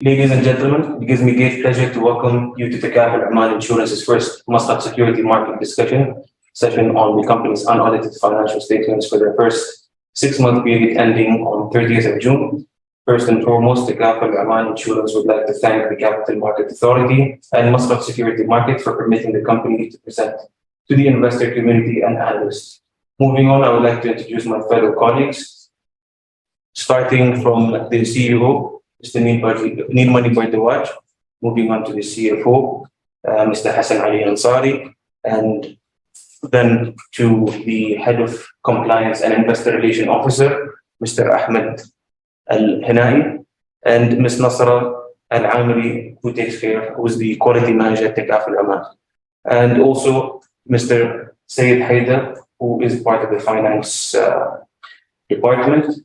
Ladies and gentlemen, it gives me great pleasure to welcome you to Takaful Aman Insurance's first Muscat Security Market discussion session on the company's unaudited financial statements for the first 6-month period ending on 30th of June. First and foremost, Takaful Aman Insurance would like to thank the Capital Market Authority and Muscat Security Market for permitting the company to present to the investor community and analysts. Moving on, I would like to introduce my fellow colleagues, starting from the CEO, Mr. Nirmani Bardawaj, moving on to the CFO, Mr. Hassan Ali Ansari, and then to the Head of Compliance and Investor Relation Officer, Mr. Ahmed Al-Hinai, and Ms. Nasra Al-Amri, who is the Quality Manager at Takaful Aman, and also Mr. Sayyid Haidar, who is part of the Finance Department.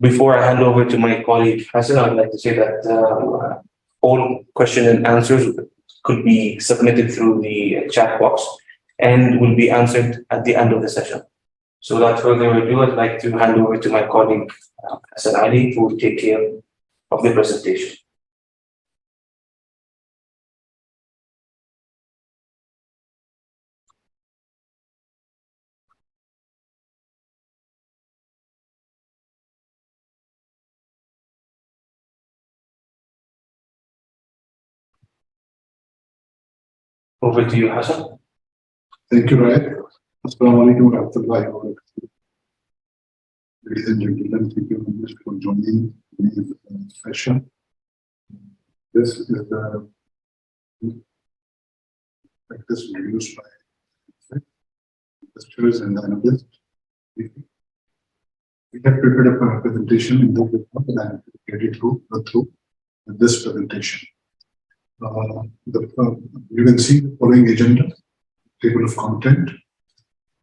Before I hand over to my colleague Hassan, I'd like to say that all questions and answers could be submitted through the chat box and will be answered at the end of the session. So without further ado, I'd like to hand over to my colleague Hassan Ali, who will take care of the presentation. Over to you, Hassan. Thank you, Ryan. Assalamu alaikum wa rahmatullahi wa barakatuh. Ladies and gentlemen, thank you very much for joining this session. This is the practice used by investors and analysts. We have prepared a presentation in the report and I will get it through this presentation. You can see the following agenda: table of content,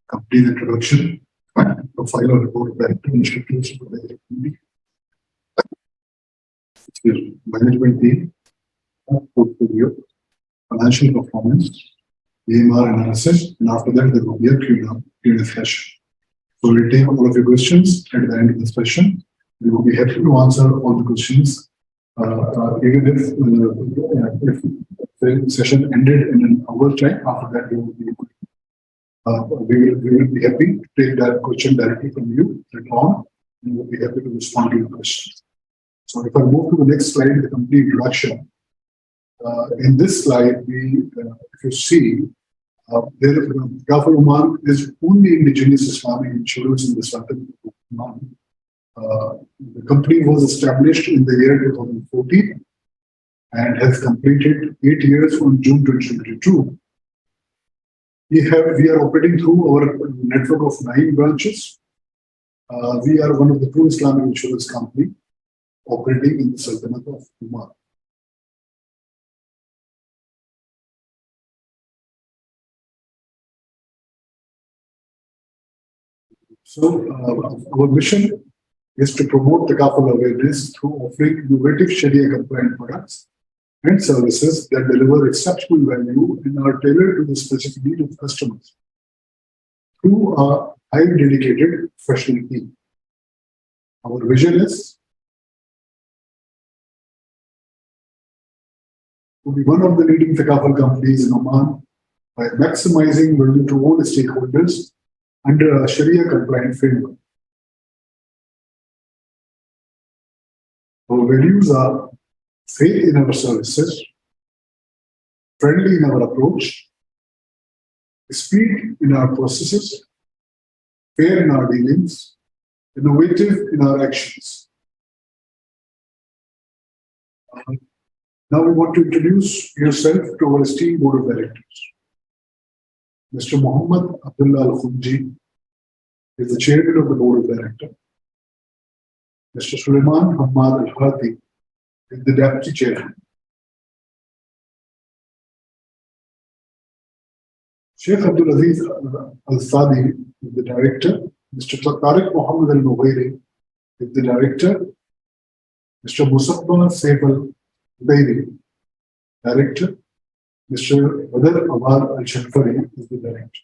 company introduction, profile or report director, initiatives for the management team, portfolio, financial performance, AMR analysis, and after that there will be a Q&A session. So we'll take all of your questions at the end of the session. We will be happy to answer all the questions. Even if the session ended in an hour time, after that we will be happy to take that question directly from you later on, and we'll be happy to respond to your questions. So if I move to the next slide, the company introduction. In this slide, if you see, Takaful Aman is only indigenous Islamic insurance in the Sultanate of Oman. The company was established in the year 2014 and has completed 8 years on June 2022. We are operating through our network of 9 branches. We are one of the 2 Islamic insurance companies operating in the Sultanate of Oman. So our mission is to promote Takaful awareness through offering innovative Sharia-compliant products and services that deliver exceptional value and are tailored to the specific needs of customers through a highly dedicated professional team. Our vision is to be one of the leading Takaful companies in Oman by maximizing value to all stakeholders under a Sharia-compliant framework. Our values are faith in our services, friendly in our approach, speed in our processes, fair in our dealings, innovative in our actions. Now we want to introduce yourself to our esteemed board of directors. Mr. Muhammad Abdullah Al-Khunji is the chairman of the board of directors. Mr. Sulaiman Hamad Al-Hati is the deputy chairman. Sheikh Abdul Aziz Al-Sadi is the director. Mr. Tariq Muhammad Al-Nuwairi is the director. Mr. Musabba Saif Al-Dairi, director. Mr. Badr Awad Al-Shanfari is the director.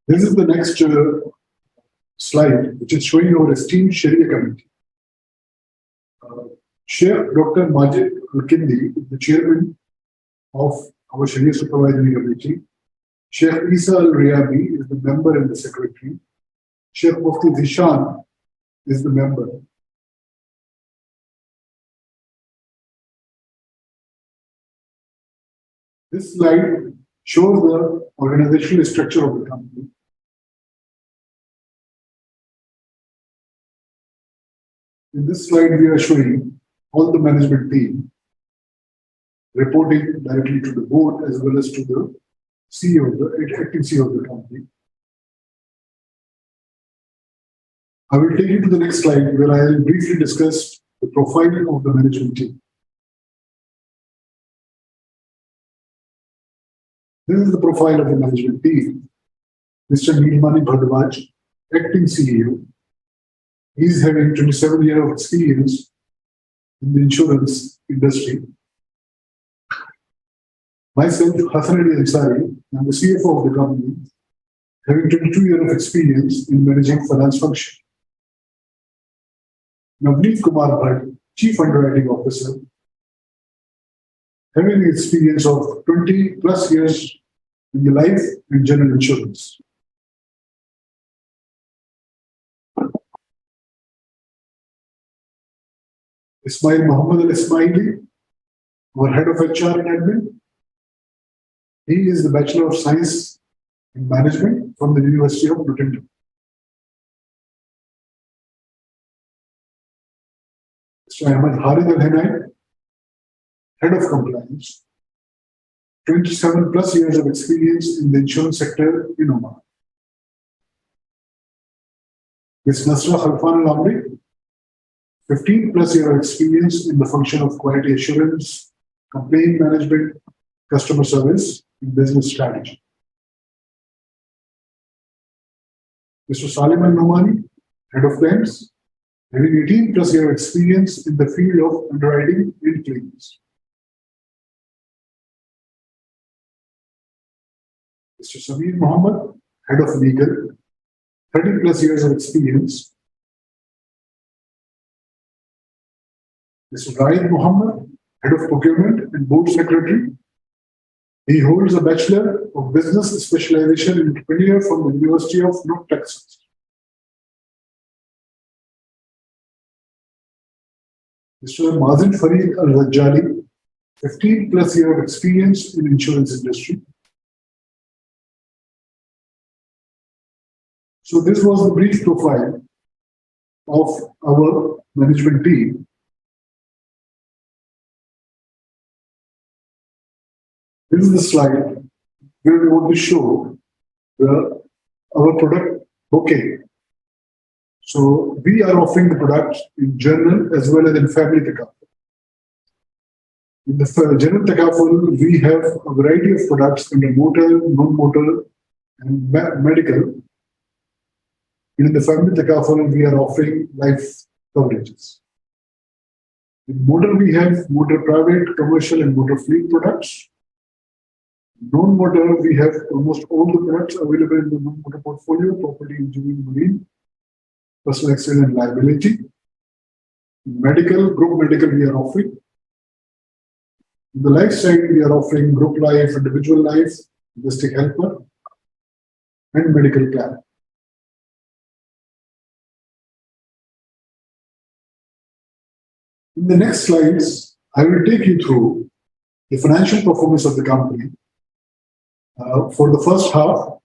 This is the next slide, which is showing our esteemed Sharia committee. Sheikh Dr. Majid Al-Kindi is the chairman of our Sharia supervisory committee. Sheikh Isa Al-Riyabi is the member and the secretary. Sheikh Mufti Zishan is the member. This slide shows the organizational structure of the company. In this slide, we are showing all the management team reporting directly to the board as well as to the CEO, the acting CEO of the company. I will take you to the next slide where I will briefly discuss the profile of the management team. This is the profile of the management team. Mr. Neelmani Bhardwaj, acting CEO. He is having 27 years of experience in the insurance industry. Myself, Hassan Ali Ansari, I am the CFO of the company, having 22 years of experience in managing finance function. Navneet Kumar Bhatt, Chief Underwriting Officer, having experience of 20 plus years in the life and general insurance. Ismail Muhammad Al-Ismaili, our head of HR and admin. He is the Bachelor of Science in Management from the University of Nottingham. Mr. Ahmed Harith Al-Hanai, Head of Compliance, 27 plus years of experience in the insurance sector in Oman. Ms. Nasra Khalfan Al-Amri, 15 plus years of experience in the function of quality assurance, complaint management, customer service, and business strategy. Mr. Salim Al-Numani, Head of Claims, having 18 plus years of experience in the field of underwriting and claims. Mr. Samir Muhammad, Head of Legal, 30 plus years of experience. Mr. Raid Muhammad, Head of Procurement and Board Secretary. He holds a Bachelor of Business Specialization in Entrepreneur from the University of North Texas. Mr. Mazin Farid Al-Rajali, 15 plus years of experience in insurance industry. So this was the brief profile of our management team. This is the slide where we want to show our product bouquet. So we are offering the products in general as well as in family takaful. In the general takaful, we have a variety of products under motor, non-motor, and medical. And in the family takaful, we are offering life coverages. In motor, we have motor private, commercial, and motor fleet products. Non-motor, we have almost all the products available in the non-motor portfolio: property, engineering, marine, personal accident and liability. Medical, group medical, we are offering. In the life side, we are offering group life, individual life, domestic helper, and medical plan. In the next slides, I will take you through the financial performance of the company for the first half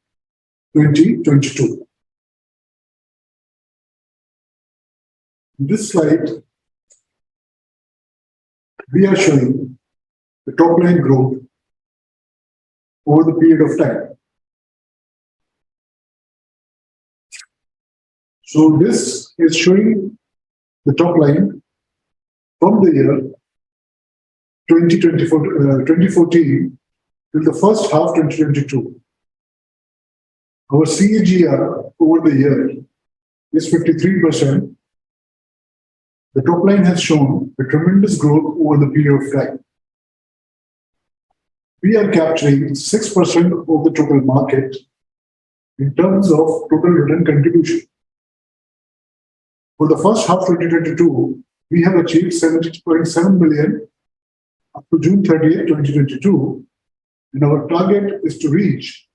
2022. In this slide, we are showing the top line growth over the period of time. So this is showing the top line from the year 2014 till the first half 2022. Our CAGR over the year is 53%. The top line has shown a tremendous growth over the period of time. We are capturing 6% of the total market in terms of total return contribution. For the first half 2022, we have achieved 70.7 billion up to June 30th, 2022, and our target is to reach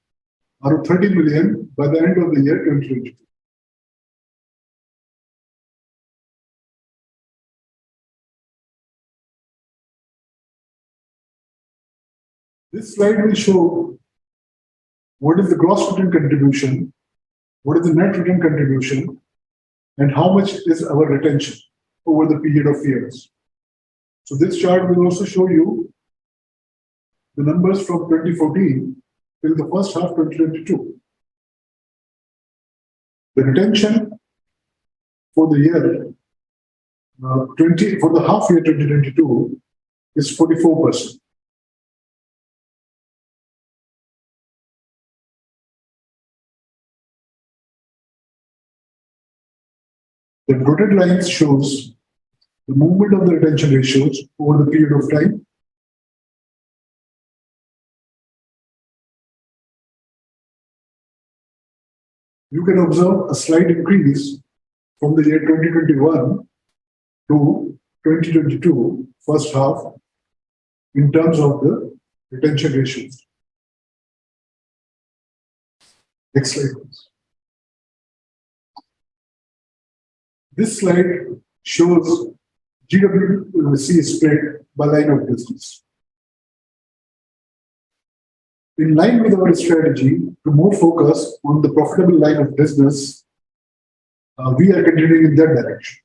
around 30 billion by the end of the year 2022. This slide will show what is the gross return contribution, what is the net return contribution, and how much is our retention over the period of years. So this chart will also show you the numbers from 2014 till the first half 2022. The retention for the year for the half year 2022 is 44%. The dotted line shows the movement of the retention ratios over the period of time. You can observe a slight increase from the year 2021 to 2022 first half in terms of the retention ratios. Next slide, please. This slide shows GWC split by line of business. In line with our strategy to more focus on the profitable line of business, we are continuing in that direction.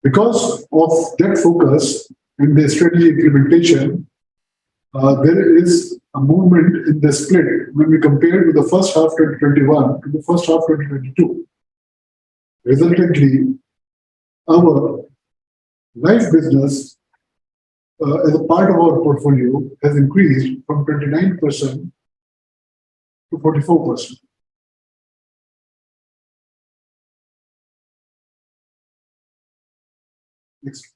Because of that focus in the strategy implementation, there is a movement in the split when we compare with the first half 2021 to the first half 2022. Resultantly, our life business as a part of our portfolio has increased from 29% to 44%. Next.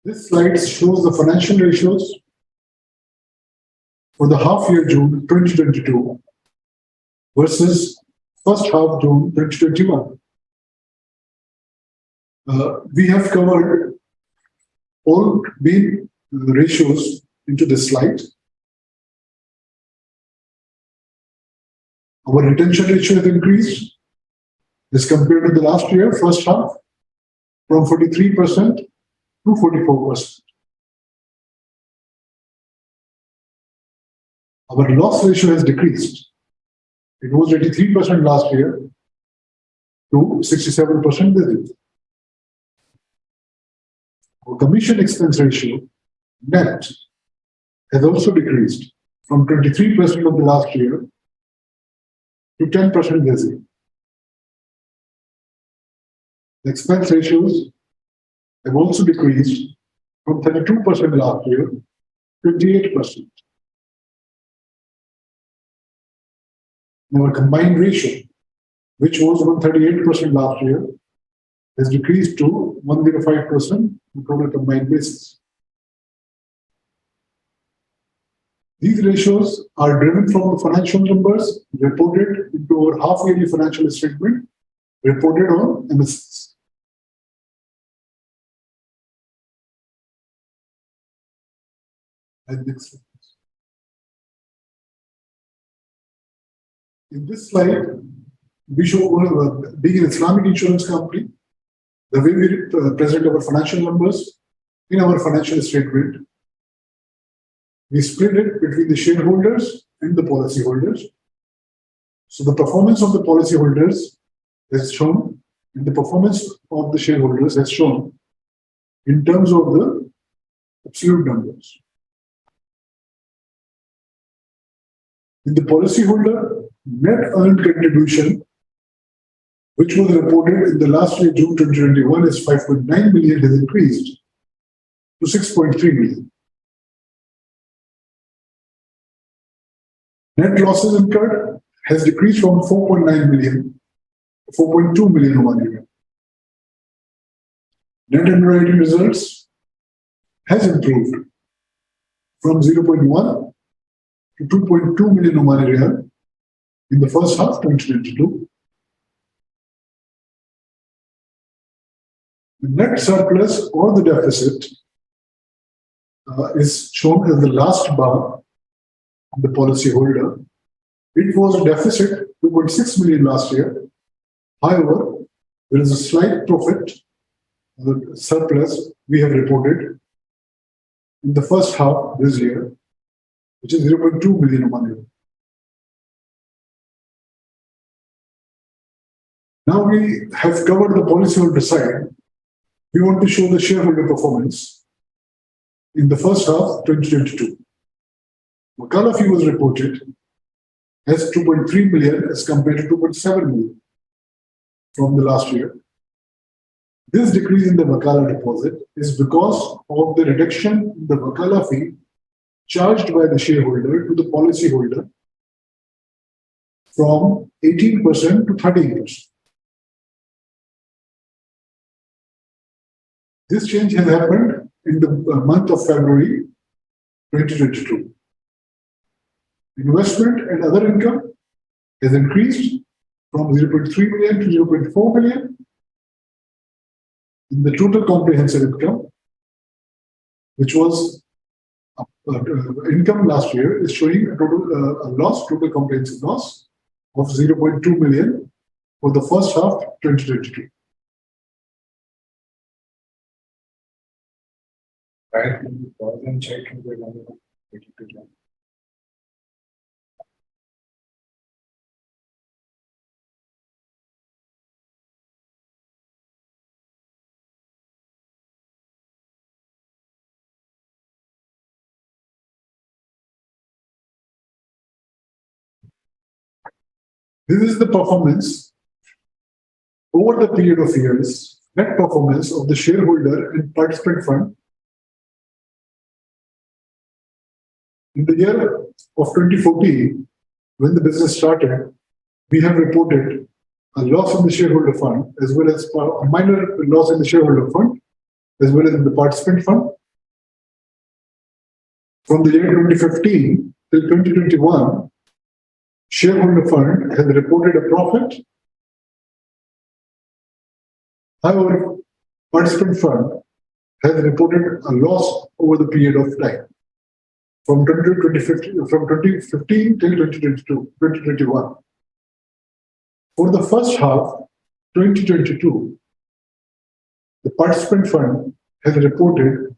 This slide shows the financial ratios for the half year June 2022 versus first half June 2021. We have covered all main ratios into this slide. Our retention ratio has increased as compared to the last year, first half, from 43% to 44%. Our loss ratio has decreased. It was 83% last year to 67% this year. Our commission expense ratio, net, has also decreased from 23% of the last year to 10% this year. The expense ratios have also decreased from 32% last year to 28%. Our combined ratio, which was 138% last year, has decreased to 105% on total combined basis. These ratios are driven from the financial numbers reported into our half-yearly financial statement reported on MSX. And next slide. In this slide, we show being an Islamic insurance company, the way we present our financial numbers in our financial statement. We split it between the shareholders and the policyholders. So the performance of the policyholders is shown, and the performance of the shareholders is shown in terms of the absolute numbers. In the policyholder, net earned contribution, which was reported in the last year, June 2021, is 5.9 million, has increased to 6.3 million. Net losses incurred has decreased from 4.9 million to 4.2 million 1 year. Net underwriting results has improved from 0.1 to 2.2 million Omani Riyal in the first half 2022. The net surplus or the deficit is shown as the last bar of the policyholder. It was a deficit 2.6 million last year. However, there is a slight profit, surplus we have reported in the first half this year, which is 0.2 million Omani. Now we have covered the policyholder side. We want to show the shareholder performance in the first half 2022. Wakala fee was reported as 2.3 million as compared to 2.7 million from the last year. This decrease in the Wakala deposit is because of the reduction in the Wakala fee charged by the shareholder to the policyholder from 18% to 13%. This change has happened in the month of February 2022. Investment and other income has increased from 0.3 million to 0.4 million. In the total comprehensive income, which was income last year, is showing a total comprehensive loss of 0.2 million for the first half 2022. Right, pause and check if we're going to take it to them. This is the performance over the period of years, net performance of the shareholder and participant fund. In the year of 2014, when the business started, we have reported a loss in the shareholder fund as well as a minor loss in the shareholder fund as well as in the participant fund. From the year 2015 till 2021, shareholder fund has reported a profit. However, participant fund has reported a loss over the period of time from 2015 till 2021. For the first half 2022, the participant fund has reported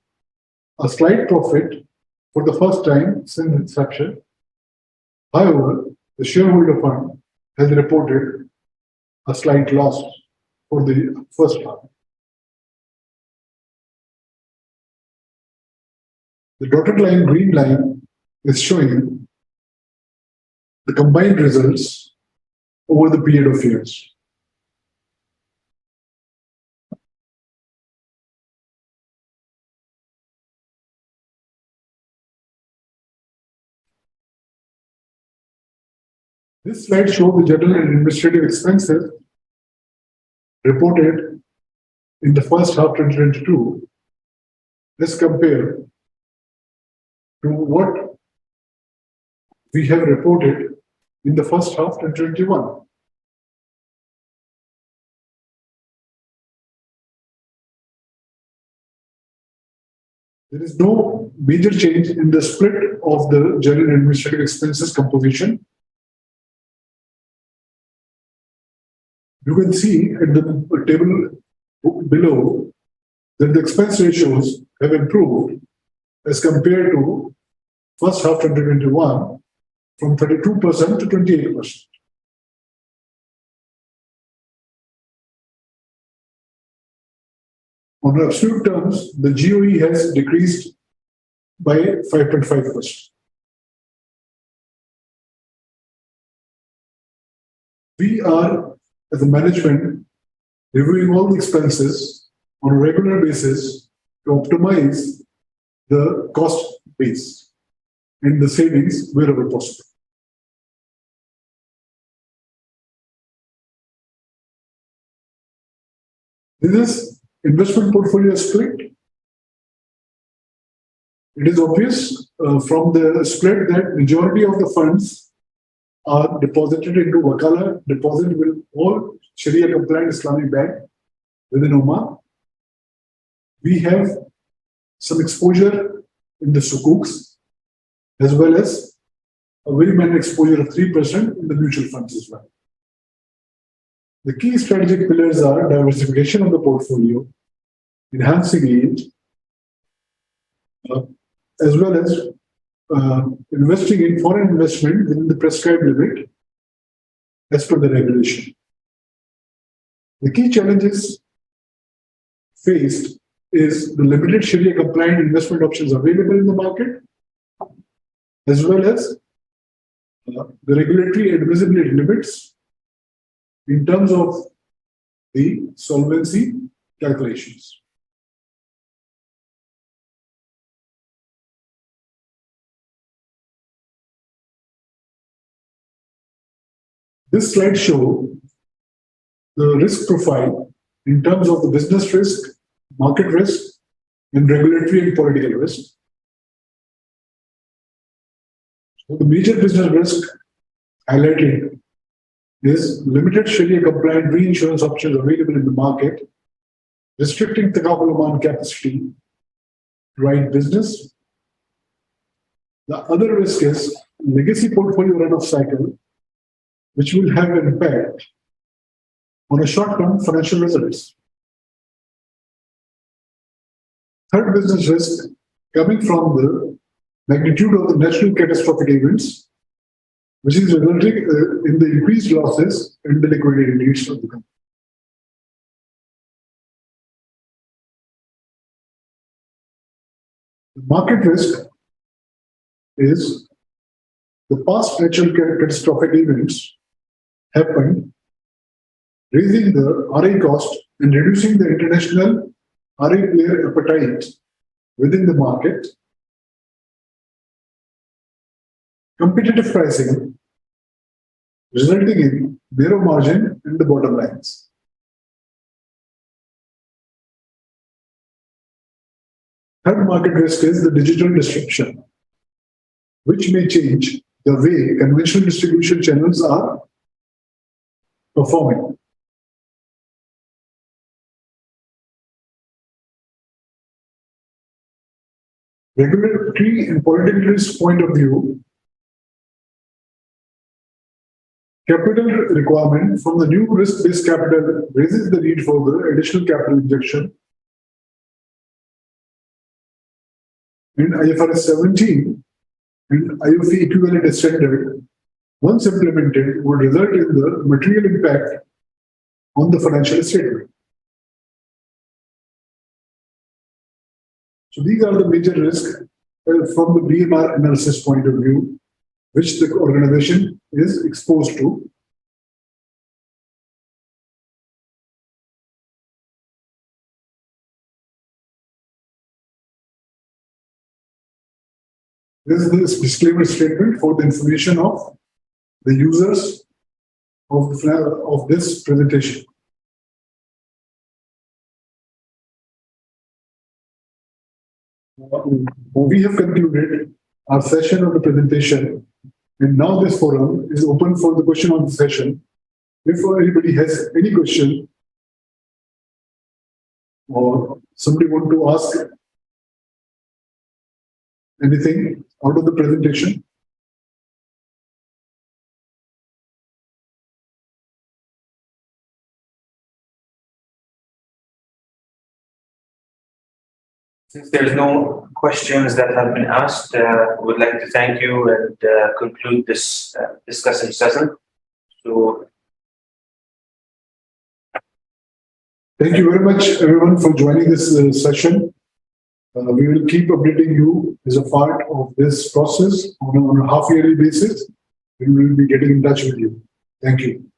a slight profit for the first time since inception. However, the shareholder fund has reported a slight loss for the first half. The dotted line, green line, is showing the combined results over the period of years. This slide shows the general and administrative expenses reported in the first half 2022 as compared to what we have reported in the first half 2021. There is no major change in the split of the general and administrative expenses composition. You can see at the table below that the expense ratios have improved as compared to first half 2021 from 32% to 28%. On absolute terms, the GOE has decreased by 5.5%. We are, as a management, reviewing all the expenses on a regular basis to optimize the cost base and the savings wherever possible. This is investment portfolio split. it is obvious from the spread that majority of the funds are deposited into Wakala deposit with all Sharia compliant Islamic bank within Oman. We have some exposure in the sukuks as well as a very minor exposure of 3% in the mutual funds as well. The key strategic pillars are diversification of the portfolio, enhancing yield, as well as investing in foreign investment within the prescribed limit as per the regulation. The key challenges faced is the limited Sharia compliant investment options available in the market, as well as the regulatory admissibility limits in terms of the solvency calculations. This slide shows the risk profile in terms of the business risk, market risk, and regulatory and political risk. So the major business risk highlighted is limited Sharia compliant reinsurance options available in the market, restricting Takaful Oman capacity to write business. The other risk is legacy portfolio runoff cycle, which will have an impact on a short-term financial results. Third business risk coming from the magnitude of the natural catastrophic events, which is resulting in the increased losses and the liquidity needs of the company. The market risk is the past natural catastrophic events happened, raising the RA cost and reducing the international RA player appetite within the market. Competitive pricing resulting in narrow margin in the bottom lines. Third market risk is the digital disruption, which may change the way conventional distribution channels are performing. Regulatory and political risk point of view, capital requirement from the new risk-based capital raises the need for the additional capital injection. In IFRS 17 and IOF equivalent standard, once implemented, would result in the material impact on the financial statement. So these are the major risks from the BMR analysis point of view, which the organization is exposed to. This is the disclaimer statement for the information of the users of this presentation. We have concluded our session of the presentation, and now this forum is open for the question on the session. If anybody has any question or somebody want to ask anything out of the presentation. Since there's no questions that have been asked, would like to thank you and conclude this discussion session. So, thank you very much, everyone, for joining this session. We will keep updating you as a part of this process on a half-yearly basis. We will be getting in touch with you. Thank you.